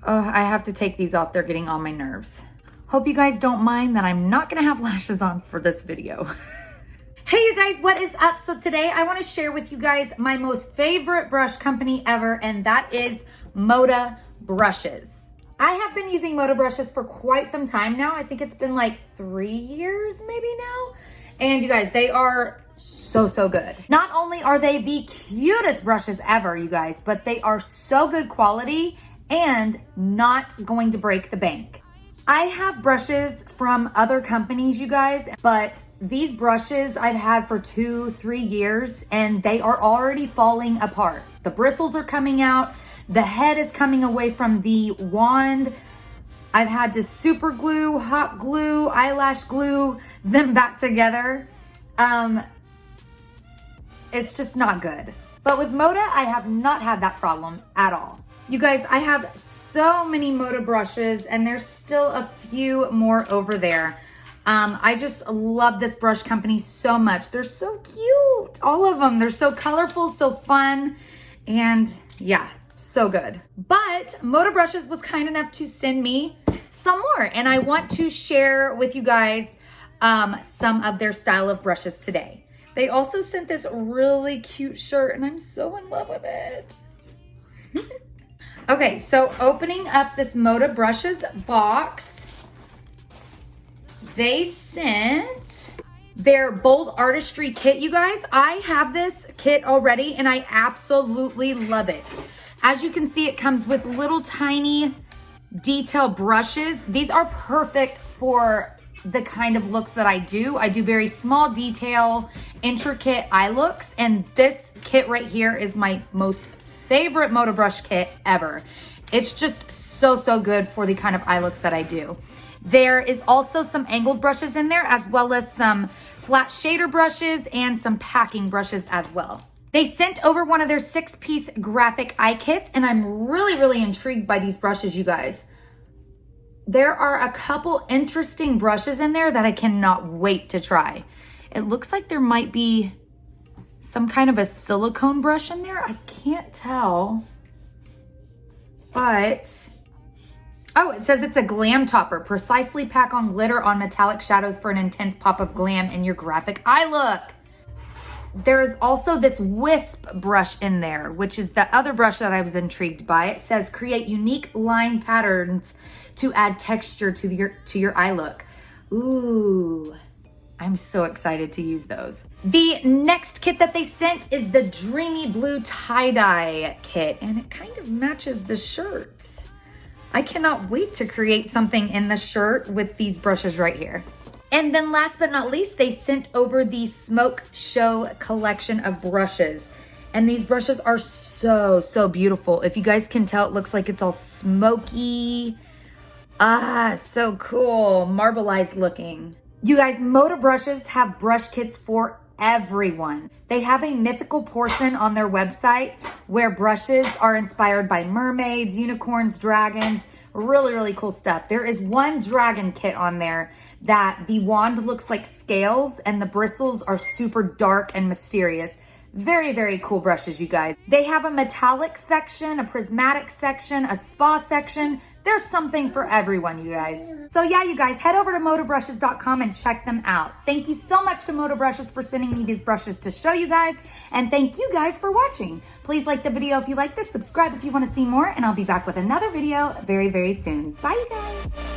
I have to take these off. They're getting on my nerves. Hope you guys don't mind that I'm not gonna have lashes on for this video. Hey you guys, what is up? So today I wanna share with you guys my most favorite brush company ever, and that is Moda Brushes. I have been using Moda Brushes for quite some time now. I think it's been like 3 years maybe now. And you guys, they are so good. Not only are they the cutest brushes ever, you guys, but they are so good quality and not going to break the bank. I have brushes from other companies, you guys, but these brushes I've had for 2-3 years and they are already falling apart. The bristles are coming out. The head is coming away from the wand. I've had to super glue, hot glue, eyelash glue them back together. It's just not good. But with Moda, I have not had that problem at all. You guys, I have so many Moda brushes and there's still a few more over there. I just love this brush company so much. They're so cute, all of them. They're so colorful, so fun, and yeah, so good. But Moda Brushes was kind enough to send me some more, and I want to share with you guys some of their style of brushes today. They also sent this really cute shirt and I'm so in love with it. Okay, so opening up this Moda Brushes box, they sent their Bold Artistry Kit, you guys. I have this kit already and I absolutely love it. As you can see, it comes with little tiny detail brushes. These are perfect for the kind of looks that I do. I do very small detail, intricate eye looks, and this kit right here is my most favorite Moda brush kit ever. It's just so good for the kind of eye looks that I do. There is also some angled brushes in there, as well as some flat shader brushes and some packing brushes as well. They sent over one of their 6-piece graphic eye kits, and I'm really intrigued by these brushes, you guys. There are a couple interesting brushes in there that I cannot wait to try. It looks like there might be some kind of a silicone brush in there. I can't tell, but, oh, it says it's a glam topper. Precisely pack on glitter on metallic shadows for an intense pop of glam in your graphic eye look. There's also this wisp brush in there, which is the other brush that I was intrigued by. It says create unique line patterns to add texture to your eye look. Ooh, I'm so excited to use those. The next kit that they sent is the Dreamy Blue Tie-Dye kit, and it kind of matches the shirts. I cannot wait to create something in the shirt with these brushes right here. And then last but not least, they sent over the Smoke Show collection of brushes. And these brushes are so beautiful. If you guys can tell, it looks like it's all smoky. Ah, so cool, marbleized looking. You guys, Moda Brushes have brush kits for everyone. They have a mythical portion on their website where brushes are inspired by mermaids, unicorns, dragons, really cool stuff. There is one dragon kit on there that the wand looks like scales and the bristles are super dark and mysterious. Very cool brushes, you guys. They have a metallic section, a prismatic section, a spa section. There's something for everyone, you guys. So yeah, you guys, head over to modabrushes.com and check them out. Thank you so much to Moda Brushes for sending me these brushes to show you guys. And thank you guys for watching. Please like the video if you like this, subscribe if you want to see more, and I'll be back with another video very soon. Bye, you guys.